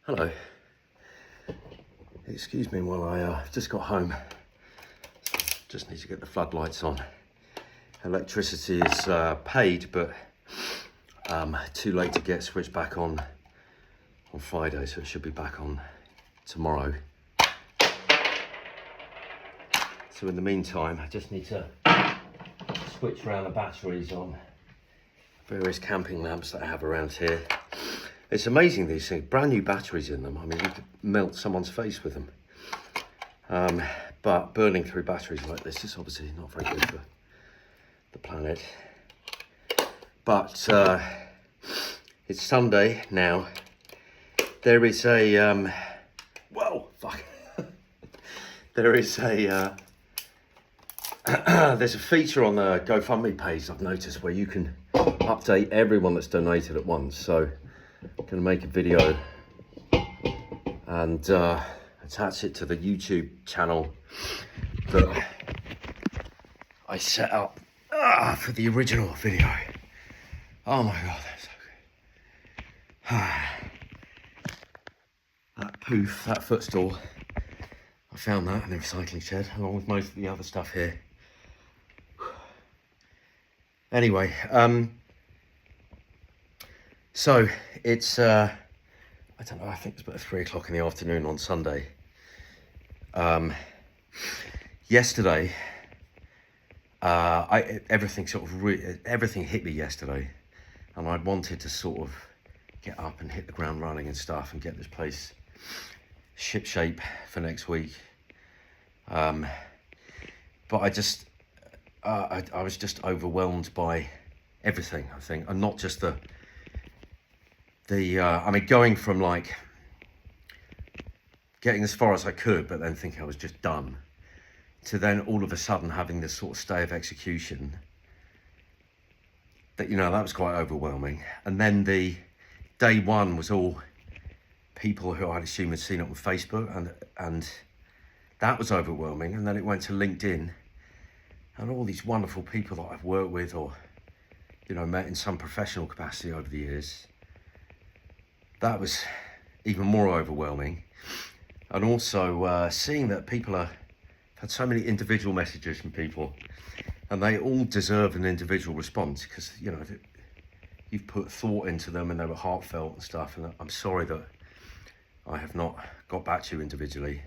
Hello. Excuse me while I just got home. Just need to get the floodlights on. Electricity is paid, but too late to get switched back on Friday, so it should be back on tomorrow. So in the meantime, I just need to switch around the batteries on various camping lamps that I have around here. It's amazing, these things, brand new batteries in them. I mean, you could melt someone's face with them. But burning through batteries like this is obviously not very good for the planet. But it's Sunday now. There is a, whoa, fuck. There is a, there's a feature on the GoFundMe page I've noticed where you can update everyone that's donated at once. So I'm gonna make a video and attach it to the YouTube channel that I set up for the original video. Oh my God, that's so good. That poof, that footstool, I found that in the recycling shed along with most of the other stuff here. Anyway, so it's, I don't know, I think it's about 3 o'clock in the afternoon on Sunday. Yesterday, everything everything hit me yesterday, and I wanted to sort of get up and hit the ground running and stuff and get this place ship shape for next week. But I just, I was just overwhelmed by everything, I think, and not just I mean, going from like getting as far as I could, but then thinking I was just done, to then all of a sudden having this sort of stay of execution. That, you know, that was quite overwhelming. And then the day one was all people who I'd assume had seen it on Facebook, and that was overwhelming. And then it went to LinkedIn, and all these wonderful people that I've worked with or, you know, met in some professional capacity over the years. That was even more overwhelming. And also seeing that people had so many individual messages from people, and they all deserve an individual response because, you know, you've put thought into them and they were heartfelt and stuff. And I'm sorry that I have not got back to you individually.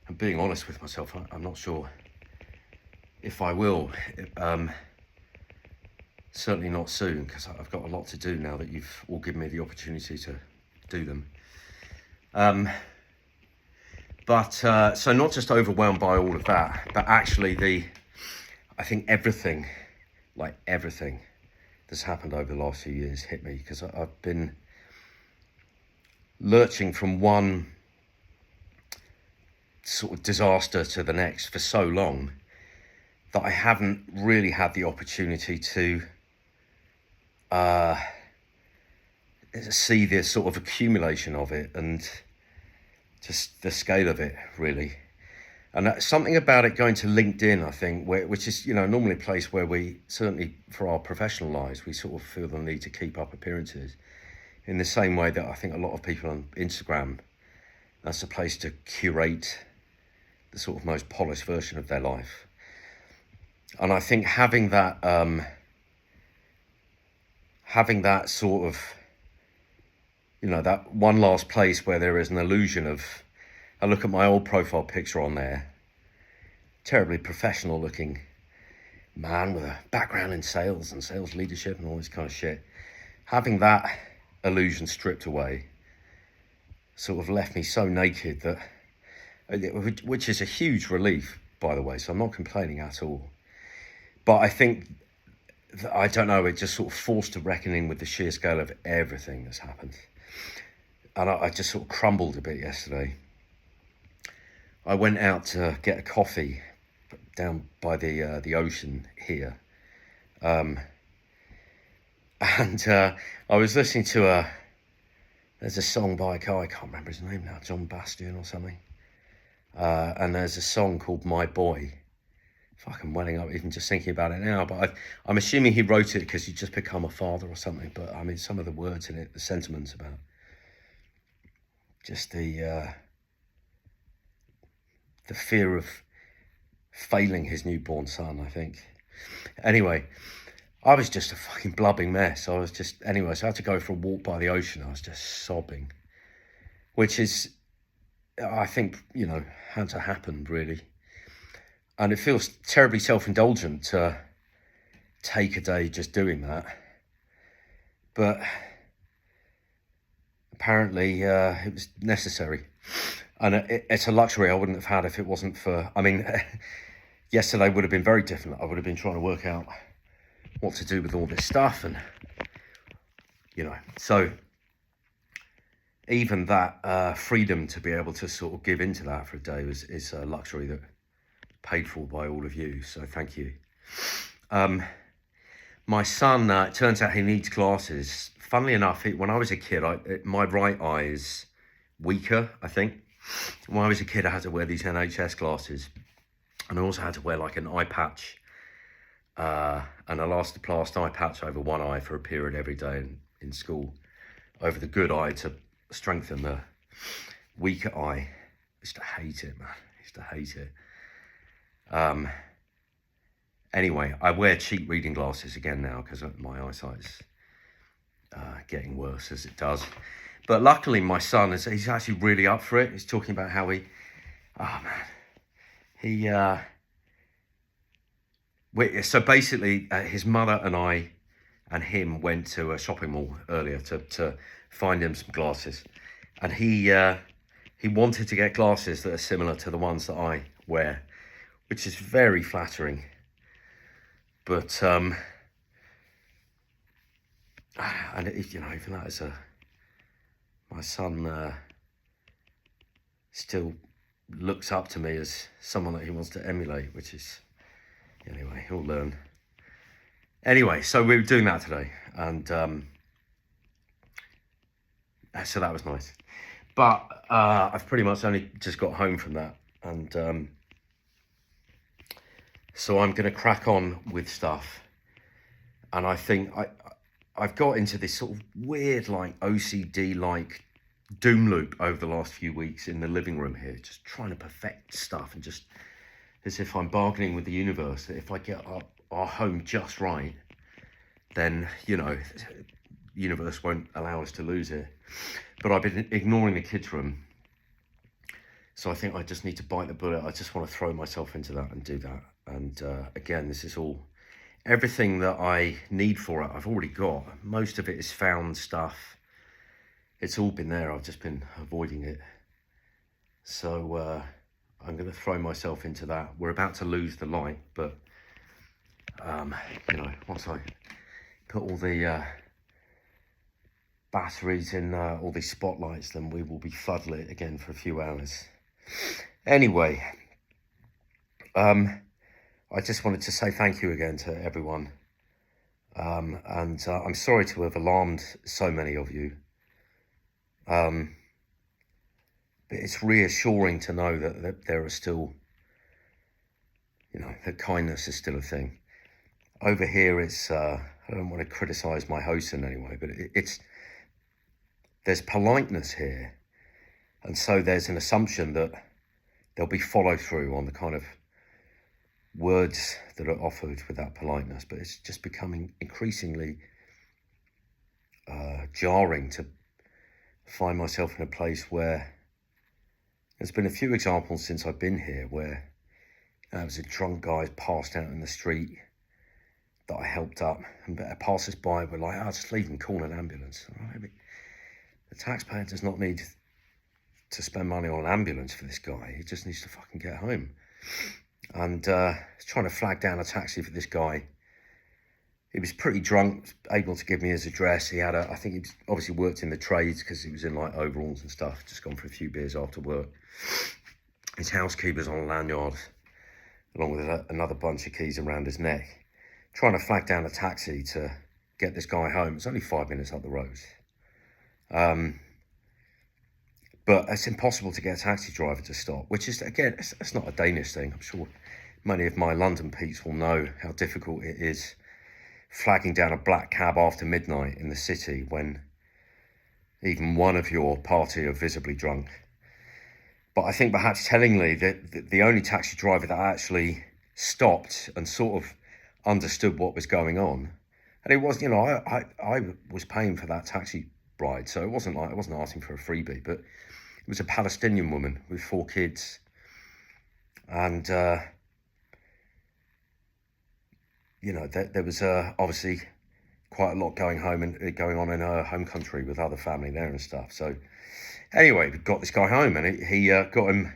And being honest with myself, I'm not sure if I will. Certainly not soon, because I've got a lot to do now that you've all given me the opportunity to do them. So not just overwhelmed by all of that, but actually I think everything that's happened over the last few years hit me, because I've been lurching from one sort of disaster to the next for so long that I haven't really had the opportunity to see this sort of accumulation of it and just the scale of it, really. And something about it going to LinkedIn, I think, which is, you know, normally a place where we, certainly for our professional lives, we sort of feel the need to keep up appearances in the same way that I think a lot of people on Instagram, that's a place to curate the sort of most polished version of their life. And I think having that sort of, you know, that one last place where there is an illusion of, I look at my old profile picture on there, terribly professional looking man with a background in sales and sales leadership and all this kind of shit. Having that illusion stripped away sort of left me so naked that, which is a huge relief, by the way, so I'm not complaining at all. But I think, I don't know, it just sort of forced a reckoning with the sheer scale of everything that's happened. And I just sort of crumbled a bit yesterday. I went out to get a coffee down by the ocean here. And I was listening to there's a song by a guy, I can't remember his name now, John Bastian or something. And there's a song called My Boy. Fucking welling up even just thinking about it now, but I'm assuming he wrote it because he'd just become a father or something. But I mean, some of the words in it, the sentiments about just the fear of failing his newborn son, I think. Anyway, I was just a fucking blubbing mess. So I had to go for a walk by the ocean. I was just sobbing, which is, I think, had to happen, really. And it feels terribly self-indulgent to take a day just doing that. But apparently it was necessary. And it's a luxury I wouldn't have had if it wasn't for, yesterday would have been very different. I would have been trying to work out what to do with all this stuff. And, so even that freedom to be able to sort of give into that for a day is a luxury that paid for by all of you. So thank you. My son, it turns out he needs glasses. Funnily enough, when I was a kid, my right eye is weaker, I think. When I was a kid, I had to wear these NHS glasses. And I also had to wear like an eye patch, an elastoplast eye patch over one eye for a period every day in school, over the good eye to strengthen the weaker eye. I used to hate it, man. I used to hate it. Anyway, I wear cheap reading glasses again now because my eyesight's getting worse as it does. But luckily, my son he's actually really up for it. He's talking about how so basically his mother and I and him went to a shopping mall earlier to find him some glasses, and he wanted to get glasses that are similar to the ones that I wear, which is very flattering. But and even that is my son still looks up to me as someone that he wants to emulate, which is, anyway, he'll learn. Anyway, so we were doing that today, and so that was nice. But I've pretty much only just got home from that, and so I'm going to crack on with stuff. And I think I've got into this sort of weird, like OCD, like doom loop over the last few weeks in the living room here, just trying to perfect stuff, and just as if I'm bargaining with the universe that if I get our home just right, then, the universe won't allow us to lose it. But I've been ignoring the kids' room. So I think I just need to bite the bullet. I just want to throw myself into that and do that. And again, this is everything that I need for it, I've already got. Most of it is found stuff. It's all been there. I've just been avoiding it. So I'm going to throw myself into that. We're about to lose the light, but once I put all the batteries in all these spotlights, then we will be floodlit again for a few hours. Anyway, I just wanted to say thank you again to everyone. And I'm sorry to have alarmed so many of you. But it's reassuring to know that there are still, that kindness is still a thing. Over here, it's, I don't want to criticize my host in any way, but there's politeness here. And so there's an assumption that there'll be follow through on the kind of words that are offered with that politeness, but it's just becoming increasingly jarring to find myself in a place where there's been a few examples since I've been here where there was a drunk guy passed out in the street that I helped up, and passers by were like, just leave him, call an ambulance. Right? The taxpayer does not need to spend money on an ambulance for this guy. He just needs to fucking get home. And trying to flag down a taxi for this guy. He was pretty drunk, able to give me his address. He had I think he obviously worked in the trades because he was in like overalls and stuff, just gone for a few beers after work. His housekeeper's on a lanyard, along with another bunch of keys around his neck. Trying to flag down a taxi to get this guy home. It's only 5 minutes up the road. But it's impossible to get a taxi driver to stop, which is, again, it's not a Danish thing. I'm sure many of my London peeps will know how difficult it is flagging down a black cab after midnight in the city when even one of your party are visibly drunk. But I think perhaps tellingly that the only taxi driver that actually stopped and sort of understood what was going on, and it was, you know, I was paying for that taxi ride, so it wasn't like I wasn't asking for a freebie, but it was a Palestinian woman with 4 kids, and you know, there was obviously quite a lot going on in her home country with other family there and stuff. So anyway, we got this guy home, and he got him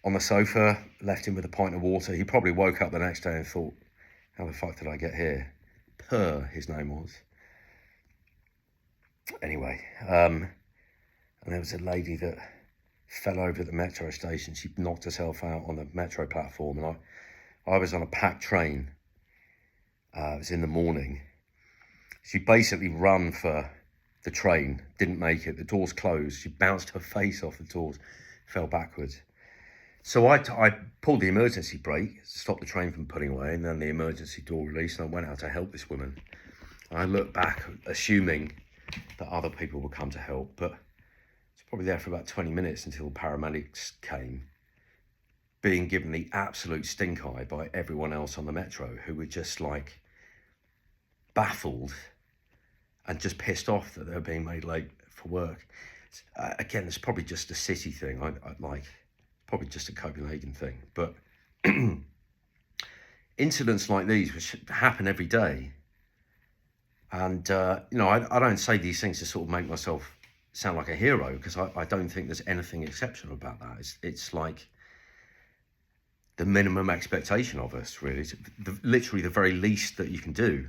on the sofa, left him with a pint of water. He probably woke up the next day and thought, how the fuck did I get here? Per, his name was. Anyway, and there was a lady that fell over at the metro station. She knocked herself out on the metro platform, and I was on a packed train. It was in the morning. She basically run for the train, didn't make it. The doors closed. She bounced her face off the doors, fell backwards. So I pulled the emergency brake, stopped the train from pulling away, and then the emergency door released, and I went out to help this woman. And I looked back, assuming that other people would come to help, but it's probably there for about 20 minutes until paramedics came, being given the absolute stink eye by everyone else on the metro, who were just like baffled and just pissed off that they were being made late for work. Again, it's probably just a city thing. I like, probably just a Copenhagen thing, but incidents like these, which happen every day, and you know, I don't say these things to sort of make myself sound like a hero, because I don't think there's anything exceptional about that. It's like the minimum expectation of us, really. It's literally the very least that you can do.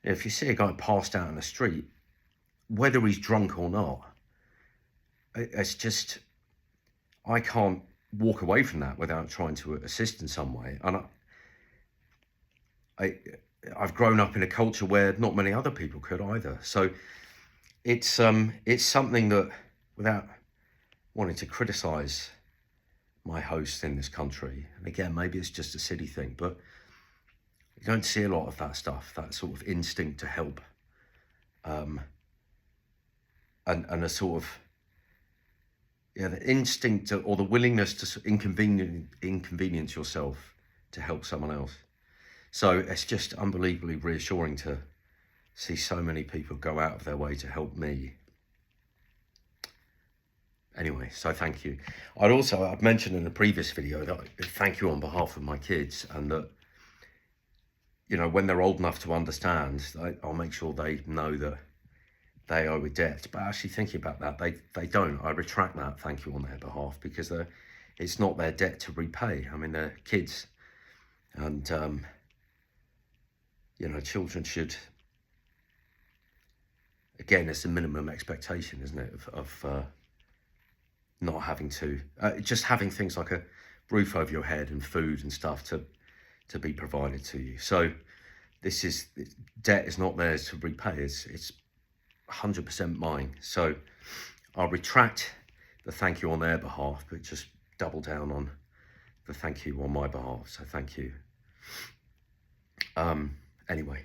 If you see a guy passed out in the street, whether he's drunk or not, it's just, I can't walk away from that without trying to assist in some way. And I've grown up in a culture where not many other people could either. So it's something that, without wanting to criticize my hosts in this country, and again, maybe it's just a city thing, but you don't see a lot of that stuff, that sort of instinct to help, and a sort of, yeah, the instinct to, or the willingness to inconvenience yourself to help someone else. So it's just unbelievably reassuring to see so many people go out of their way to help me. Anyway, so thank you. I've mentioned in a previous video that thank you on behalf of my kids, and that, you know, when they're old enough to understand, I'll make sure they know that they owe a debt. But actually thinking about that, they don't. I retract that thank you on their behalf, because it's not their debt to repay. I mean, they're kids, and you know, children should, again, it's a minimum expectation, isn't it, of not having to, just having things like a roof over your head and food and stuff to be provided to you. So debt is not theirs to repay. It's 100% mine. So I'll retract the thank you on their behalf, but just double down on the thank you on my behalf. So thank you. Anyway,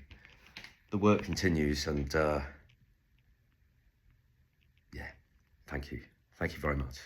the work continues, and yeah, thank you. Thank you very much.